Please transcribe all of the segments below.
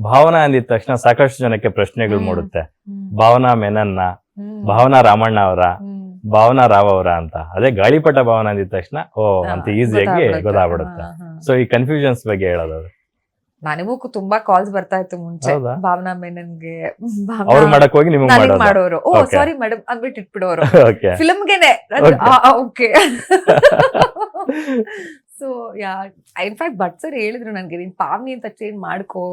ಭಾವನಾ ಅಂದಿದ ತಕ್ಷಣ ಸಾಕಷ್ಟು ಜನಕ್ಕೆ ಪ್ರಶ್ನೆಗಳು ಮೂಡುತ್ತೆ. ಭಾವನಾ ಮೆನನ್ನ, ಭಾವನಾ ರಾಮಣ್ಣ ಅವರ, ಭಾವನಾ ರಾವ್ ಅವರ ಅಂತ. ಅದೇ ಗಾಳಿಪಟ ಭಾವನಾ ಅಂದಿದ ತಕ್ಷಣ ಅಂತ ಈಸಿಯಾಗಿ ಗೊತ್ತಾಗ್ಬಿಡುತ್ತೆ. ಸೊ ಈ ಕನ್ಫ್ಯೂಷನ್ಸ್ ಬಗ್ಗೆ ಹೇಳೋದಾದ್ರೆ. ನನಗೂ ತುಂಬಾ ಕಾಲ್ಸ್ ಬರ್ತಾ ಇತ್ತು ಮುಂಚೆ, ಭಾವನಾ ಮೆನನ್ಗೆ ಅವ್ರು ಮಾಡಕ್ ಹೋಗಿ ನಿಮ್ಗೆ ಮಾಡೋರು, ಓ ಸಾರಿ ಮೇಡಮ್ ಅಂದ್ಬಿಟ್ಟು ಇಟ್ಬಿಡೋರು ಫಿಲ್ಮ್ಗೆನೆ. Okay. So in fact Bhat sir ಹೇಳಿದ್ರು ನನ್ಗೆ, ನೀನ್ ಪಾವ್ನಿ ಅಂತ ಚೇಂಜ್ ಮಾಡ್ಕೋ,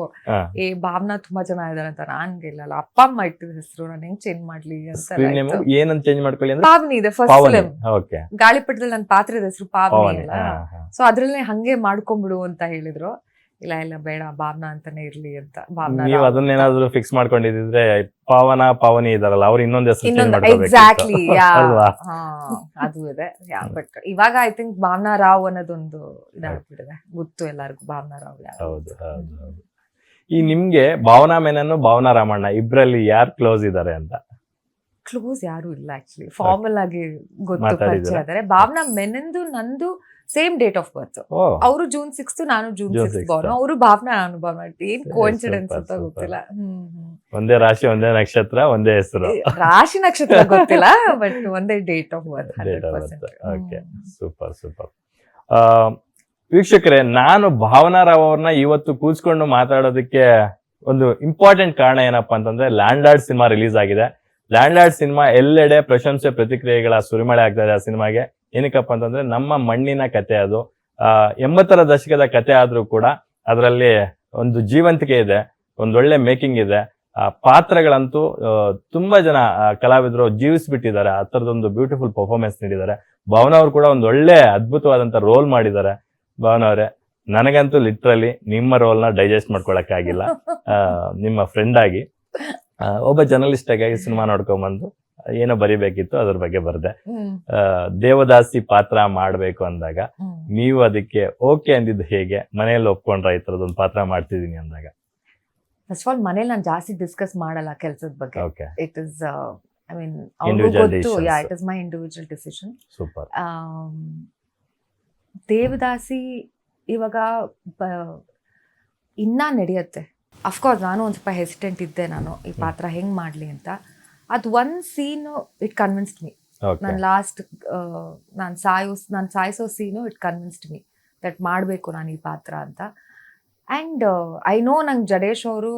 ಭಾವನಾ ತುಂಬಾ ಜನ ಇದಾರೆ ಅಂತ. ನಾನ್ಗಿಲ್ಲ, ಅಪ್ಪ ಅಮ್ಮ ಇಟ್ಟಿದ ಹೆಸರು, ನಾನು ಹೆಂಗ್ ಚೇಂಜ್ ಮಾಡ್ಲಿ ಅಂತ. ಏನಂತ ಚೇಂಜ್ ಮಾಡ್ಕೊಳ್ಳಿ? ಪಾವ್ನಿ ಇದೆ ಫಸ್ಟ್ ಫಿಲ್ಮ್, ಗಾಳಿಪಟದಲ್ಲಿ ನನ್ನ ಪಾತ್ರದ ಹೆಸರು ಪಾವ್ನಿ ಅಲ್ಲ, ಸೊ ಅದ್ರಲ್ಲೇ ಹಂಗೆ ಮಾಡ್ಕೊಂಡ್ಬಿಡು ಅಂತ ಹೇಳಿದ್ರು. ಇಲ್ಲ ಇಲ್ಲ ಬೇಡ, ಭಾವನಾ ಅಂತಾನೆ ಇರ್ಲಿ ಅಂತ. ನೀವು ಅದನ್ನೇನಾದ್ರೂ ಫಿಕ್ಸ್ ಮಾಡ್ಕೊಂಡಿದ್ರೆ ಪಾವನಿ ಇದಾರಲ್ಲ, ಅವ್ರು ಇನ್ನೊಂದ್ ಹೆಸರು ಎಕ್ಸಾಕ್ಟ್ಲಿ ಅದು ಇದೆ. ಬಟ್ ಇವಾಗ ಐ ಥಿಂಕ್ ಭಾವನಾ ರಾವ್ ಅನ್ನೋದೊಂದು ಇದಾಗ್ಬಿಟ್ಟಿದೆ, ಗೊತ್ತು ಎಲ್ಲರಿಗೂ ಭಾವನಾ ರಾವ್. ಹೌದು ಹೌದು ಹೌದು. ಈ ನಿಮ್ಗೆ ಭಾವನಾ ಮೆನನ್ನು ಭಾವನಾ ರಾಮಣ್ಣ ಇಬ್ರಲ್ಲಿ ಯಾರು ಕ್ಲೋಸ್ ಇದಾರೆ ಅಂತ? ಕ್ಲೋಸ್ ಯಾರು ಇಲ್ಲ ಆಕ್ಚುಲಿ, ಫಾರ್ಮಲ್ ಆಗಿ ಗೊತ್ತು, ಪರಿಚಯ ಇದಾರೆ. ಭಾವನಾ ಮೆನಂದು ನಂದು ಸೇಮ್ ಡೇಟ್ ಆಫ್ ಬರ್ತ್. ಅವರು June 6th, ನಾನು June 6th ಬಾರ್ನ್. ಅವರು ಭಾವನಾ, ನಾನು ಭಾವನಾ. ಏನ್ ಕೋಇನ್ಸಿಡೆನ್ಸ್ ಅಂತ ಗೊತ್ತಿಲ್ಲ. ಒಂದೇ ರಾಶಿ, ಒಂದೇ ನಕ್ಷತ್ರ, ಒಂದೇ ಹೆಸರು. ರಾಶಿ ನಕ್ಷತ್ರ ಗೊತ್ತಿಲ್ಲ, ಬಟ್ ಒಂದೇ date of birth. Okay, super super. ವೀಕ್ಷಕರೇ, ನಾನು ಭಾವನಾ ರಾವ್ ಅವ್ರನ್ನ ಇವತ್ತು ಕೂತ್ಕೊಂಡು ಮಾತಾಡೋದಕ್ಕೆ ಒಂದು ಇಂಪಾರ್ಟೆಂಟ್ ಕಾರಣ ಏನಪ್ಪಾ ಅಂತಂದ್ರೆ, ಲ್ಯಾಂಡ್ ಲಾರ್ಡ್ ಸಿನಿಮಾ ರಿಲೀಸ್ ಆಗಿದೆ. ಲ್ಯಾಂಡ್ ಲಾರ್ಡ್ ಸಿನಿಮಾ ಎಲ್ಲೆಡೆ ಪ್ರಶಂಸೆ ಪ್ರತಿಕ್ರಿಯೆಗಳ ಸುರಿಮಳೆ ಆಗ್ತಾ ಇದೆ ಆ ಸಿನಿಮಾಗೆ. ಏನಕ್ಕಪ್ಪ ಅಂತಂದ್ರೆ, ನಮ್ಮ ಮಣ್ಣಿನ ಕತೆ ಅದು. 80ರ ದಶಕದ ಕತೆ ಆದ್ರೂ ಕೂಡ ಅದರಲ್ಲಿ ಒಂದು ಜೀವಂತಿಕೆ ಇದೆ, ಒಂದೊಳ್ಳೆ ಮೇಕಿಂಗ್ ಇದೆ. ಪಾತ್ರಗಳಂತೂ ತುಂಬಾ ಜನ ಕಲಾವಿದರು ಜೀವಿಸ್ಬಿಟ್ಟಿದ್ದಾರೆ. ಆ ತರದೊಂದು ಬ್ಯೂಟಿಫುಲ್ ಪರ್ಫಾರ್ಮೆನ್ಸ್ ನೀಡಿದ್ದಾರೆ. ಭಾವನಾ ಅವ್ರು ಕೂಡ ಒಂದೊಳ್ಳೆ ಅದ್ಭುತವಾದಂತ ರೋಲ್ ಮಾಡಿದ್ದಾರೆ. ಭಾವನಾ ಅವರೇ, ನನಗಂತೂ ಲಿಟ್ರಲಿ ನಿಮ್ಮ ರೋಲ್ ನ ಡೈಜೆಸ್ಟ್ ಮಾಡ್ಕೊಳಕ್ಕಾಗಿಲ್ಲ. ನಿಮ್ಮ ಫ್ರೆಂಡ್ ಆಗಿ, ಒಬ್ಬ ಜರ್ನಲಿಸ್ಟ್ ಆಗಿ ಸಿನಿಮಾ ನೋಡ್ಕೊಂಡ್ಬಂದು ಏನೋ ಬರಿಬೇಕಿತ್ತು, ಅದ್ರ ಬಗ್ಗೆ ಬರ್ದೆ. ದೇವದಾಸಿ ಪಾತ್ರ ಮಾಡ್ಬೇಕು ಅಂದಾಗ ನೀವು ಅದಕ್ಕೆ ಓಕೆ ಅಂದಿದ್ದು ಹೇಗೆ? ಮನೆಯಲ್ಲಿ ಒಪ್ಕೊಂಡ್ರ ಈ ತರದೊಂದು ಪಾತ್ರ ಮಾಡ್ತಿದೀನಿ ಅಂದಾಗ? ಫಸ್ಟ್ ಆಫ್ ಆಲ್ ಮನೇಲಿ ನಾನು ಜಾಸ್ತಿ ಡಿಸ್ಕಸ್ ಮಾಡಲ್ಲ ಕೆಲಸದ ಬಗ್ಗೆ. It is I mean it is my individual decision. Super. Devadasi ಇವಾಗ ಇನ್ನ ನಡೆಯುತ್ತೆ. ಅಫ್ಕೋರ್ಸ್ ನಾನು ಒಂದ್ ಸ್ವಲ್ಪ ಹೆಸಿಟೆಂಟ್ ಇದ್ದೆ, ನಾನು ಈ ಪಾತ್ರ ಹೆಂಗ್ ಮಾಡ್ಲಿ ಅಂತ. ಅದು ಒಂದ್ ಸೀನು ಇಟ್ ಕನ್ವಿನ್ಸ್ಡ್ ಮೀ. ನಾನು ಲಾಸ್ಟ್ ನಾನು ಸಾಯಿಸೋ ಸೀನು ಇಟ್ ಕನ್ವಿನ್ಸ್ಡ್ ಮೀ ದಟ್ ಮಾಡಬೇಕು ನಾನು ಈ ಪಾತ್ರ ಅಂತ. ಆ್ಯಂಡ್ ಐ ನೋ ನಂಗೆ ಜಡೇಶ್ ಅವರು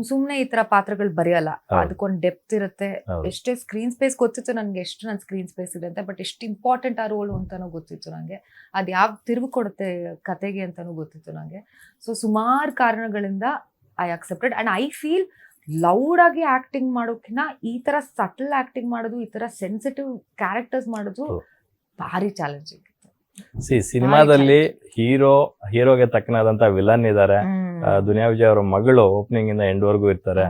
ಸುಮ್ಮನೆ ಈ ಥರ ಪಾತ್ರಗಳು ಬರೆಯಲ್ಲ, ಅದಕ್ಕೊಂದು ಡೆಪ್ತ್ ಇರುತ್ತೆ. ಎಷ್ಟೇ ಸ್ಕ್ರೀನ್ ಸ್ಪೇಸ್ ಗೊತ್ತಿತ್ತು ನನಗೆ, ಎಷ್ಟು ನನ್ನ ಸ್ಕ್ರೀನ್ ಸ್ಪೇಸ್ ಇದೆ ಅಂತ, ಬಟ್ ಎಷ್ಟು ಇಂಪಾರ್ಟೆಂಟ್ ಆ ರೋಲು ಅಂತಲೂ ಗೊತ್ತಿತ್ತು ನನಗೆ. ಅದು ಯಾವ ತಿರುವು ಕೊಡುತ್ತೆ ಕತೆಗೆ ಅಂತಲೂ ಗೊತ್ತಿತ್ತು ನನಗೆ. ಸೊ ಸುಮಾರು ಕಾರಣಗಳಿಂದ I accepted. And I feel loud ಆಗಿ ಆಕ್ಟಿಂಗ್ ಮಾಡೋಕ್ಕಿಂತ ಈ ತರ ಸಟಲ್ ಆಕ್ಟಿಂಗ್ ಮಾಡೋದು, ಈ ತರ ಸೆನ್ಸಿಟಿವ್ ಕ್ಯಾರೆಕ್ಟರ್ಸ್ ಮಾಡೋದು ಭಾರಿ ಚಾಲೆಂಜಿಂಗ್ ಇತ್ತು. ಸಿನಿಮಾದಲ್ಲಿ ಹೀರೋಗೆ ತಕ್ಕನಾದಂತ ವಿಲನ್ ಇದ್ದಾರೆ. ದುನಿಯಾ ವಿಜಯ್ ಅವರ ಮಗಳು ಓಪನಿಂಗ್ ಇಂದ ಎಂಡ್ ವರ್ಗೂ ಇರ್ತಾರೆ.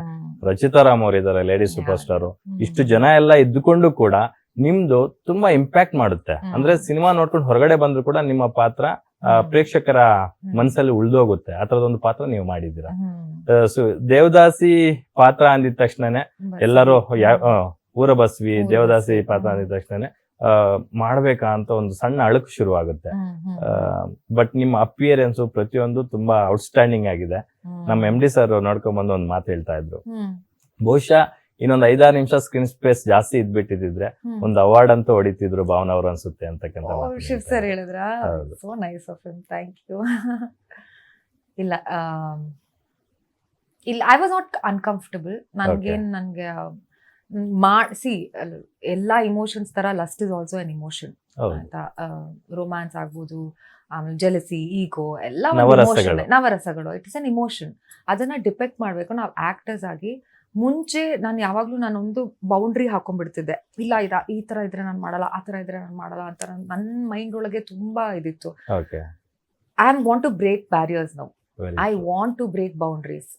ರಚಿತಾ ರಾಮ್ ಅವ್ರು ಇದ್ದಾರೆ, ಲೇಡಿ ಸೂಪರ್ ಸ್ಟಾರ್. ಇಷ್ಟು ಜನ ಎಲ್ಲ ಇದ್ದುಕೊಂಡು ಕೂಡ ನಿಮ್ದು ತುಂಬಾ ಇಂಪ್ಯಾಕ್ಟ್ ಮಾಡುತ್ತೆ. ಅಂದ್ರೆ ಸಿನಿಮಾ ನೋಡ್ಕೊಂಡು ಹೊರಗಡೆ ಬಂದ್ರು ಕೂಡ ನಿಮ್ಮ ಪಾತ್ರ ಪ್ರೇಕ್ಷಕರ ಮನಸ್ಸಲ್ಲಿ ಉಳ್ದೋಗುತ್ತೆ. ಆ ತರದೊಂದು ಪಾತ್ರ ನೀವು ಮಾಡಿದ್ದೀರಾ. ದೇವದಾಸಿ ಪಾತ್ರ ಅಂದಿದ ತಕ್ಷಣನೇ ಎಲ್ಲರೂ ಊರಬಸ್ವಿ ದೇವದಾಸಿ ಪಾತ್ರ ಅಂದಿದ ತಕ್ಷಣನೇ ಮಾಡ್ಬೇಕಾ ಅಂತ ಒಂದು ಸಣ್ಣ ಅಳುಕು ಶುರು ಆಗುತ್ತೆ. ಬಟ್ ನಿಮ್ಮ ಅಪಿಯರೆನ್ಸ್ ಪ್ರತಿಯೊಂದು ತುಂಬಾ ಔಟ್ಸ್ಟ್ಯಾಂಡಿಂಗ್ ಆಗಿದೆ. ನಮ್ಮ MD ಸರ್ ನೋಡ್ಕೊಂಡ್ ಬಂದು ಒಂದು ಮಾತು ಹೇಳ್ತಾ ಇದ್ರು, ಬಹುಶಃ ಇನ್ನೊಂದು 5-6 ನಿಮಿಷ ಸ್ಕ್ರೀನ್ ಸ್ಪೇಸ್ ಜಾಸ್ತಿ ಇದ್ಬಿಟ್ಟಿದ್ರೆ ಒಂದು ಅವಾರ್ಡ್ ಅಂತ ಹೊಡಿತಿದ್ರು ಭಾವನಾ ಅವ್ರು ಅನ್ಸುತ್ತೆ ಅಂತಕ್ಕಂಥ. ಶಿವ್ ಸರ್ ಹೇಳಿದ್ರ? So nice of him, thank you. ಇಲ್ಲ ಐ ವಾಸ್ ನಾಟ್ ಅನ್ಕಂಫರ್ಟಬಲ್. ನನ್ಗೆ ಎಲ್ಲಾ ಇಮೋಷನ್ಸ್ ತರ lust is also an emotion ಅಂತ. ರೊಮ್ಯಾನ್ಸ್ ಆಗ್ಬೋದು, ಆಮೇಲೆ ಜೆಲಸಿ, ಈಗೋ ಎಲ್ಲ ನವರಸಗಳು. It is an emotion. ಅದನ್ನ ಡಿಪೆಕ್ಟ್ ಮಾಡ್ಬೇಕು ನಾವು ಆಕ್ಟರ್ಸ್ ಆಗಿ. ಮುಂಚೆ ನಾನು ಯಾವಾಗ್ಲೂ ನಾನೊಂದು ಬೌಂಡ್ರಿ ಹಾಕೊಂಡ್ಬಿಡ್ತಿದ್ದೆ, ಇಲ್ಲ ಈ ತರ ಇದ್ರೆ ನಾನು ಮಾಡಲ್ಲ, ಆ ತರ ಇದ್ರೆ ನಾನು ಮಾಡಲ್ಲ ಅಂತ. ನನ್ನ ಮೈಂಡ್ ಒಳಗೆ ತುಂಬಾ ಇದಿತ್ತು. I want to break barriers now. I want to break boundaries.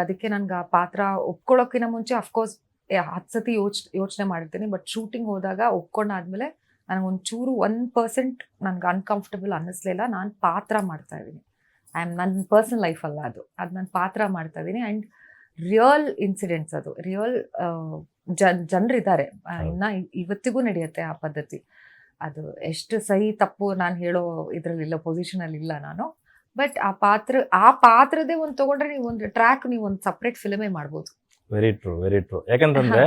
ಅದಕ್ಕೆ ನನ್ಗೆ ಆ ಪಾತ್ರ ಒಪ್ಕೊಳ್ಳೋಕ್ಕಿಂತ ಮುಂಚೆ ಅಫ್ಕೋರ್ಸ್ 10 ಸತಿ ಯೋಚನೆ ಮಾಡಿರ್ತೀನಿ. ಬಟ್ ಶೂಟಿಂಗ್ ಹೋದಾಗ ಒಪ್ಕೊಂಡಾದ್ಮೇಲೆ ನನಗೊಂಚೂರು 1% ನನ್ಗೆ ಅನ್ಕಂಫರ್ಟಬಲ್ ಅನ್ನಿಸ್ಲಿಲ್ಲ. ನಾನು ಪಾತ್ರ ಮಾಡ್ತಾ ಇದ್ದೀನಿ. ನನ್ನ ಪರ್ಸನಲ್ ಲೈಫ್ ಅಲ್ಲ ಅದು ನನ್ನ ಪಾತ್ರ ಮಾಡ್ತಾ ಇದ್ದೀನಿ. ಆ್ಯಂಡ್ ರಿಯಲ್ ಇನ್ಸಿಡೆಂಟ್ಸ್, ಅದು ರಿಯಲ್ ಜನರಿದ್ದಾರೆ. ಇನ್ನ ಇವತ್ತಿಗೂ ನಡೆಯುತ್ತೆ ಆ ಪದ್ಧತಿ. ಅದು ಎಷ್ಟು ಸಹಿ ತಪ್ಪು ನಾನು ಹೇಳೋ ಇದ್ರಲ್ಲಿಲ್ಲ, ಪೊಸಿಷನ್ ಅಲ್ಲಿ ಇಲ್ಲ ನಾನು. ಬಟ್ ಆ ಪಾತ್ರದೇ ಒಂದು ತಗೊಂಡ್ರೆ ನೀವು ಒಂದು ಟ್ರ್ಯಾಕ್ ನೀವು ಒಂದು ಸಪ್ರೇಟ್ ಫಿಲ್ಮೇ ಮಾಡ್ಬೋದು. ವೆರಿ ಟ್ರೂ ಯಾಕಂತಂದ್ರೆ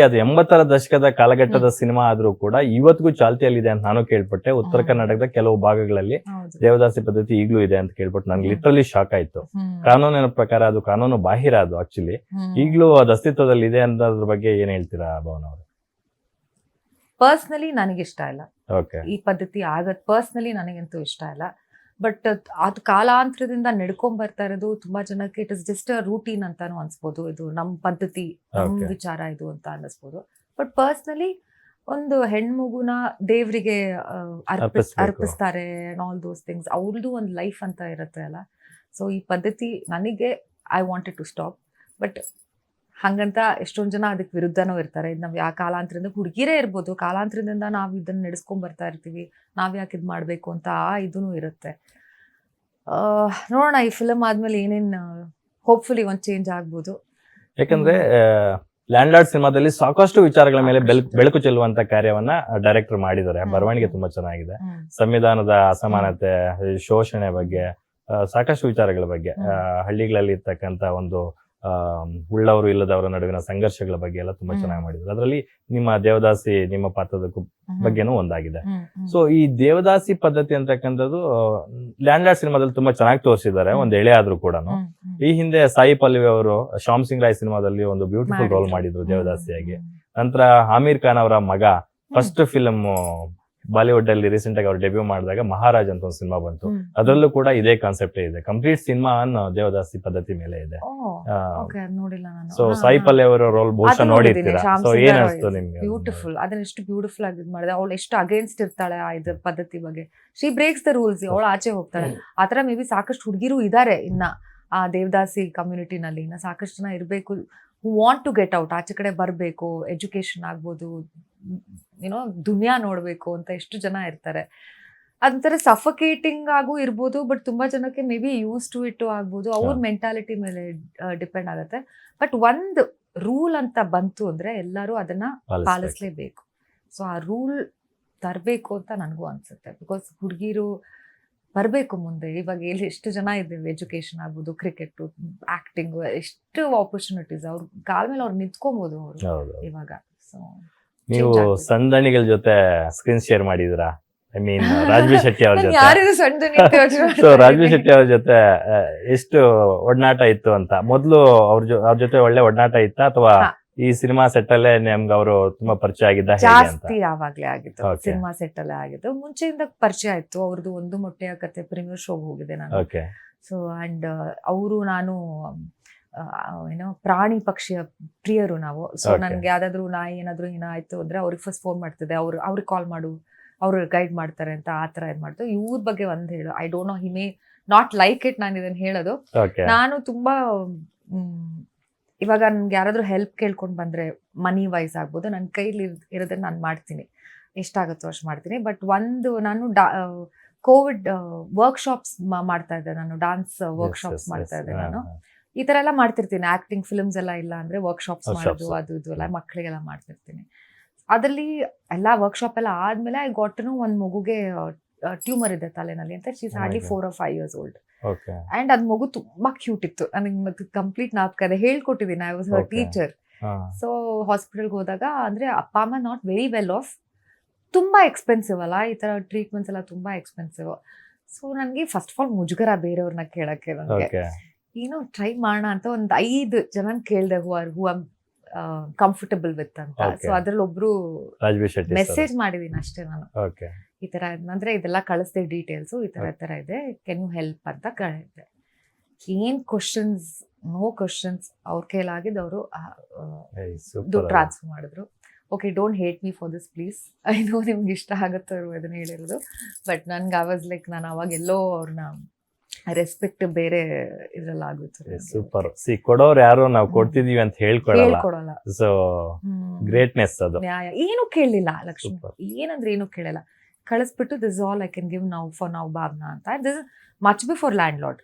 ಅದು 80ರ ದಶಕದ ಕಾಲಘಟ್ಟದ ಸಿನಿಮಾ ಆದ್ರೂ ಕೂಡ ಇವತ್ತಿಗೂ ಚಾಲ್ತಿಯಲ್ಲಿದೆ ಅಂತ ನಾನು ಕೇಳ್ಪಟ್ಟೆ. ಉತ್ತರ ಕರ್ನಾಟಕದ ಕೆಲವು ಭಾಗಗಳಲ್ಲಿ ದೇವದಾಸಿ ಪದ್ಧತಿ ಈಗಲೂ ಇದೆ ಅಂತ ಕೇಳ್ಪಟ್ಟು ನನ್ಗೆ ಲಿಟ್ರಲಿ ಶಾಕ್ ಆಯ್ತು. ಕಾನೂನಿನ ಪ್ರಕಾರ ಅದು ಕಾನೂನು ಬಾಹಿರ, ಅದು ಆಕ್ಚುಲಿ ಈಗಲೂ ಅದು ಅಸ್ತಿತ್ವದಲ್ಲಿ ಇದೆ ಅನ್ನೋದ್ರ ಬಗ್ಗೆ ಏನ್ ಹೇಳ್ತೀರಾ ಭವನ್ ಅವರು? ಪರ್ಸನಲಿ ನನಗಿಷ್ಟ ಇಲ್ಲ ಓಕೆ, ಈ ಪದ್ಧತಿ ಆಗದ್. ಪರ್ಸನಲಿ ನನಗಂತೂ ಇಷ್ಟ ಇಲ್ಲ. ಬಟ್ ಅದು ಕಾಲಾಂತರದಿಂದ ನಡ್ಕೊಂಡ್ ಬರ್ತಾ ಇರೋದು ತುಂಬಾ ಜನಕ್ಕೆ ಇಟ್ ಇಸ್ ಜಸ್ಟ್ ರೂಟೀನ್ ಅಂತಾನು ಅನ್ಸ್ಬೋದು. ಇದು ನಮ್ ಪದ್ಧತಿ, ನಮ್ ವಿಚಾರ ಇದು ಅಂತ ಅನ್ನಿಸ್ಬೋದು. ಬಟ್ ಪರ್ಸನಲಿ ಒಂದು ಹೆಣ್ಮಗುನ ದೇವ್ರಿಗೆ ಅರ್ಪಿಸ್ತಾರೆ, ಆಲ್ ದೋಸ್ ಥಿಂಗ್ಸ್. ಅವ್ರದ್ದು ಒಂದು ಲೈಫ್ ಅಂತ ಇರುತ್ತೆ ಅಲ್ಲ. ಸೊ ಈ ಪದ್ಧತಿ ನನಗೆ I wanted to stop. But ಹಂಗಂತ ಎಷ್ಟೊಂದು ಜನ ಅದಕ್ಕೆ ವಿರುದ್ಧನೂ ಇರ್ತಾರೆ. ಇದು ನಾವು ಯಾವ ಕಾಲಾಂತರದಿಂದ, ಹುಡುಗಿರೇ ಇರ್ಬೋದು, ಕಾಲಾಂತರದಿಂದ ನಾವು ಇದನ್ನ ನಡೆಸ್ಕೊಂಡ್ ಬರ್ತಾ ಇರ್ತೀವಿ, ನಾವ್ ಯಾಕೆ ಇದು ಮಾಡ್ಬೇಕು ಅಂತ ಇದೂ ಇರುತ್ತೆ. ನೋಡೋಣ ಈ ಫಿಲಮ್ ಆದ್ಮೇಲೆ ಏನೇನ್ ಹೋಪ್ಫುಲಿ ಒಂದ್ ಚೇಂಜ್ ಆಗ್ಬೋದು. ಯಾಕಂದ್ರೆ ಲ್ಯಾಂಡ್ ಲಾರ್ಡ್ ಸಿನಿಮಾದಲ್ಲಿ ಸಾಕಷ್ಟು ವಿಚಾರಗಳ ಮೇಲೆ ಬೆಳಕು ಚೆಲ್ಲುವಂತ ಕಾರ್ಯವನ್ನ ಡೈರೆಕ್ಟರ್ ಮಾಡಿದ್ದಾರೆ. ಬರವಣಿಗೆ ತುಂಬಾ ಚೆನ್ನಾಗಿದೆ. ಸಂವಿಧಾನದ ಅಸಮಾನತೆ, ಶೋಷಣೆ ಬಗ್ಗೆ, ಸಾಕಷ್ಟು ವಿಚಾರಗಳ ಬಗ್ಗೆ, ಹಳ್ಳಿಗಳಲ್ಲಿ ಇರ್ತಕ್ಕಂತ ಒಂದು ಉಳ್ಳವರು ಇಲ್ಲದವರ ನಡುವಿನ ಸಂಘರ್ಷಗಳ ಬಗ್ಗೆ ಎಲ್ಲ ತುಂಬಾ ಚೆನ್ನಾಗಿ ಮಾಡಿದ್ರು. ಅದರಲ್ಲಿ ನಿಮ್ಮ ದೇವದಾಸಿ, ನಿಮ್ಮ ಪಾತ್ರದ ಬಗ್ಗೆನೂ ಒಂದಾಗಿದೆ. ಸೊ ಈ ದೇವದಾಸಿ ಪದ್ಧತಿ ಅಂತಕ್ಕಂಥದ್ದು ಲ್ಯಾಂಡ್ ಲಾರ್ಡ್ ಸಿನಿಮಾದಲ್ಲಿ ತುಂಬಾ ಚೆನ್ನಾಗಿ ತೋರಿಸಿದ್ದಾರೆ, ಒಂದ್ ಎಳೆ ಆದ್ರೂ ಕೂಡ. ಈ ಹಿಂದೆ ಸಾಯಿ ಪಲ್ಲವಿ ಅವರು ಶ್ಯಾಮ್ ಸಿಂಗ್ ರಾಯ್ ಸಿನಿಮಾದಲ್ಲಿ ಒಂದು ಬ್ಯೂಟಿಫುಲ್ ರೋಲ್ ಮಾಡಿದ್ರು ದೇವದಾಸಿಯಾಗಿ. ನಂತರ ಆಮೀರ್ ಖಾನ್ ಅವರ ಮಗ ಫಸ್ಟ್ ಫಿಲ್ಮ್ ಬಾಲಿವುಡ್ ಅಲ್ಲಿ ರೀಸೆಂಟ್ ಆಗಿ ಅವ್ರು ಡೆಬ್ಯೂ ಮಾಡಿದಾಗ ಮಹಾರಾಜ್ ಅಂತ ಒಂದು ಸಿನಿಮಾ ಬಂತು. ಅದರಲ್ಲೂ ಕೂಡ ಇದೇ ಕಾನ್ಸೆಪ್ಟ್ ಇದೆ. ಕಂಪ್ಲೀಟ್ ಸಿನಿಮಾ ದೇವದಾಸಿ ಪದ್ಧತಿ ಮೇಲೆ ಇದೆ. ಸೊ ಸಾಯಿ ಪಲ್ಲವಿ ಅವರ ರೋಲ್ ಬಹುಶಃ ನೋಡಿರ್ತೀರಾ. ಸೊ ಏನ್ ಅನಿಸ್ತು ನಿಮ್ಗೆ? ಬ್ಯೂಟಿಫುಲ್, ಅದನ್ನ ಎಷ್ಟು ಬ್ಯೂಟಿಫುಲ್ ಆಗಿ ಮಾಡಿದೆ. ಅವಳು ಎಷ್ಟು ಅಗೇನ್ಸ್ಟ್ ಇರ್ತಾಳೆ ಇದು ಪದ್ಧತಿ ಬಗ್ಗೆ. ಶಿ ಬ್ರೇಕ್ಸ್ ದ ರೂಲ್ಸ್, ಅವಳು ಆಚೆ ಹೋಗ್ತಾಳೆ. ಆತರ ಮೇ ಬಿ ಸಾಕಷ್ಟು ಹುಡುಗಿರು ಇದಾರೆ ಇನ್ನ ಆ ದೇವದಾಸಿ ಕಮ್ಯುನಿಟಿನಲ್ಲಿ. ಇನ್ನ ಸಾಕಷ್ಟು ಜನ ಇರ್ಬೇಕು, who want to get out, ಆಚೆ ಕಡೆ ಬರ್ಬೇಕು, ಎಜುಕೇಶನ್ ಆಗ್ಬೋದು, ಏನೋ ದುನಿಯಾ ನೋಡ್ಬೇಕು ಅಂತ ಎಷ್ಟು ಜನ ಇರ್ತಾರೆ. ಅದೊಂಥರ ಸಫಕೇಟಿಂಗ್ ಆಗೂ ಇರ್ಬೋದು. ಬಟ್ ತುಂಬಾ ಜನಕ್ಕೆ maybe use to it ಆಗ್ಬೋದು. ಅವ್ರ ಮೆಂಟಾಲಿಟಿ ಮೇಲೆ ಡಿಪೆಂಡ್ ಆಗುತ್ತೆ. ಬಟ್ ಒಂದ್ ರೂಲ್ ಅಂತ ಬಂತು ಅಂದ್ರೆ ಎಲ್ಲರೂ ಅದನ್ನ ಪಾಲಿಸ್ಲೇಬೇಕು. ಸೊ ಆ ರೂಲ್ ತರಬೇಕು ಅಂತ ನನಗೂ ಅನ್ಸುತ್ತೆ. ಬಿಕಾಸ್ ಹುಡುಗಿರು ಬರಬೇಕು ಮುಂದೆ. ಇವಾಗ ಎಲ್ಲಿ ಎಷ್ಟು ಜನ ಇದ್ದೇವೆ, ಎಜುಕೇಶನ್ ಆಗ್ಬೋದು, ಕ್ರಿಕೆಟ್, ಆಕ್ಟಿಂಗ್, ಎಷ್ಟು ಆಪರ್ಚುನಿಟೀಸ್. ಅವ್ರ ಕಾಲ ಮೇಲೆ ಅವ್ರು ನಿಂತ್ಕೊಬಹುದು ಅವರು ಇವಾಗ. ಸೊ ನೀವು ಸಂದಣಿಗಳ ಜೊತೆ ಸ್ಕ್ರೀನ್ ಶೇರ್ ಮಾಡಿದ್ರಾ? ಐ ಮೀನ್ ರಾಜ್ಬಿ ಶೆಟ್ಟಿ ಅವ್ರ ಜೊತೆ. ಸೊ ರಾಜ್ಬಿ ಶೆಟ್ಟಿ ಅವ್ರ ಜೊತೆ ಎಷ್ಟು ಒಡನಾಟ ಇತ್ತು ಅಂತ? ಮೊದ್ಲು ಅವ್ರ ಜೊತೆ ಒಳ್ಳೆ ಒಡನಾಟ ಇತ್ತ, ಅಥವಾ ಈ ಸಿನಿಮಾ ಸೆಟ್ ಅಲ್ಲೇ ನಮ್ಗೆ ಅವರು ತುಂಬಾ ಪರಿಚಯ ಆಗಿದ್ದ? ಜಾಸ್ತಿ ಯಾವಾಗ್ಲೇ ಆಗಿತ್ತು, ಸಿನಿಮಾ ಸೆಟ್ ಅಲ್ಲೇ ಆಗಿತ್ತು. ಮುಂಚೆಯಿಂದ ಪರಿಚಯ ಇತ್ತು. ಅವ್ರದ್ದು ಒಂದು ಮೊಟ್ಟೆಯ ಕತೆ ಪ್ರೀಮಿಯರ್ ಶೋಗ್ ಹೋಗಿದೆ ನಾನು. ಸೊ ಅಂಡ್ ಅವರು ನಾನು ಏನೋ ಪ್ರಾಣಿ ಪಕ್ಷಿಯ ಪ್ರಿಯರು ನಾವು. ಸೊ ನನ್ಗೆ ಯಾವ್ದಾದ್ರು ನಾಯಿ ಏನಾದ್ರು ಏನಾಯ್ತು ಅಂದ್ರೆ ಅವ್ರಿಗೆ ಫಸ್ಟ್ ಫೋನ್ ಮಾಡ್ತಿದ್ದೆ, ಅವ್ರಿಗೆ ಕಾಲ್ ಮಾಡು, ಅವ್ರು ಗೈಡ್ ಮಾಡ್ತಾರೆ ಅಂತ. ಆತರ ಏನ್ ಮಾಡ್ತು. ಇವ್ರ ಬಗ್ಗೆ ಒಂದ್ ಹೇಳು, I don't know, he may not like it ನಾನು ಇದನ್ನ ಹೇಳೋದು. ನಾನು ತುಂಬಾ ಇವಾಗ ನನ್ಗೆ ಯಾರಾದ್ರೂ ಹೆಲ್ಪ್ ಕೇಳ್ಕೊಂಡ್ ಬಂದ್ರೆ ಮನಿ ವೈಸ್ ಆಗ್ಬೋದು, ನನ್ನ ಕೈಲಿ ಇರೋದನ್ನ ನಾನು ಮಾಡ್ತೀನಿ, ಎಷ್ಟಾಗುತ್ತೋ ಅಷ್ಟು ಮಾಡ್ತೀನಿ. ಬಟ್ ನಾನು ಕೋವಿಡ್ ವರ್ಕ್ಶಾಪ್ಸ್ ಮಾಡ್ತಾ ಇದ್ದೆ, ನಾನು ಡಾನ್ಸ್ ವರ್ಕ್ಶಾಪ್ಸ್ ಮಾಡ್ತಾ ಇದ್ದೆ. ನಾನು ಈ ತರ ಎಲ್ಲ ಮಾಡ್ತಿರ್ತೀನಿ. ಆಕ್ಟಿಂಗ್ ಫಿಲ್ಮ್ಸ್ ಎಲ್ಲ ಇಲ್ಲ ಅಂದ್ರೆ ವರ್ಕ್ಶಾಪ್ಸ್ ಮಾಡೋದು, ಅದು ಇದು ಎಲ್ಲ ಮಕ್ಕಳಿಗೆಲ್ಲ ಮಾಡ್ತಿರ್ತೀನಿ. ಅದ್ರಲ್ಲಿ ಎಲ್ಲಾ ವರ್ಕ್ಶಾಪ್ ಎಲ್ಲ ಆದ್ಮೇಲೆ ಐ ಗಾಟನು ಒಂದ್ ಮಗುಗೆ ಟ್ಯೂಮರ್ ಇದೆ ತಲೆನಲ್ಲಿ ಅಂತ. She's hardly 4 or 5 years old. And ಅದ್ ಮಗು ತುಂಬಾ ಕ್ಯೂಟ್ ಇತ್ತು. ನನಗೆ ಮತ್ತೆ ಕಂಪ್ಲೀಟ್ ನಾಪ್ಕ ಇದೆ, ಹೇಳ್ಕೊಟ್ಟಿದ್ದೀನಿ. I was her teacher. So ಹಾಸ್ಪಿಟಲ್ಗೆ ಹೋದಾಗ ಅಂದ್ರೆ ಅಪ್ಪ ಅಮ್ಮ ನಾಟ್ ವೆರಿ ವೆಲ್ ಆಫ್, ತುಂಬಾ ಎಕ್ಸ್ಪೆನ್ಸಿವ್ ಅಲ್ಲ ಈ ತರ ಟ್ರೀಟ್ಮೆಂಟ್ಸ್ ಎಲ್ಲ, ತುಂಬಾ ಎಕ್ಸ್ಪೆನ್ಸಿವ್. ಸೊ ನನ್ಗೆ ಫಸ್ಟ್ ಆಫ್ ಆಲ್ ಮುಜುಗರ ಬೇರೆಯವ್ರನ್ನ ಕೇಳಕ್ಕೆ. ನನಗೆ ಏನೋ ಟ್ರೈ ಮಾಡೋಣ ಅಂತ ಒಂದ್ 5 ಜನ ಕೇಳ್ದೆ ಹೂ ಆರ್ ಕಂಫರ್ಟಬಲ್ ವಿತ್ ಅಂತ. ಸೊ ಅದ್ರಲ್ಲಿ ಒಬ್ರು ಮೆಸೇಜ್ ಮಾಡಿದೀನಿ ಅಷ್ಟೇ ನಾನು, ಈ ತರ ಅಂದ್ರೆ ಇದೆಲ್ಲ ಕಳಿಸ್ದೆ ಡೀಟೇಲ್ಸ್, ಈ ತರ ಇದೆ, ಕ್ಯಾನ್ ಯು ಹೆಲ್ಪ್ ಅಂತ ಕೇಳಿದ್ದೆ. ಏನ್ ಕ್ವಶನ್ಸ್, ನೋ ಕ್ವಶನ್ಸ್. ಅವ್ರ ಕೈಲಾಗಿದ್ದು ಅವರು ದುಡ್ಡು ಟ್ರಾನ್ಸ್ಫರ್ ಮಾಡಿದ್ರು. Okay, don't hate me for this please, I know ನಿಮ್ಗೆ ಇಷ್ಟ ಆಗುತ್ತೋ ಇದನ್ನ ಹೇಳಿರೋದು. ಬಟ್ ನನ್ಗೆ ಆವಾಜ್ ಲೈಕ್ ನಾನು ಅವಾಗ ಎಲ್ಲೋ ಅವ್ರನ್ನ ರೆಸ್ಪೆಕ್ಟ್ ಬೇರೆ ಇದ್ರಲ್ಲಿ ಆಗುತ್ತೆ. ಸೂಪರ್. ಕೊಡೋರು ಯಾರು, ನಾವು ಕೊಡ್ತಿದೀವಿ ಅಂತ ಹೇಳ್ಕೊಡಲ್ಲ. ಸೊ ಗ್ರೇಟ್ನೆಸ್ ಅದು. ಏನು ಕೇಳಲಿಲ್ಲ ಲಕ್ಷ್ಮಿ, ಏನಂದ್ರೆ ಏನು ಕೇಳಲ್ಲ, ಕಳಿಸ್ಬಿಟ್ಟು this all I can give now for now Bhavana ಅಂತ. This much before land lord.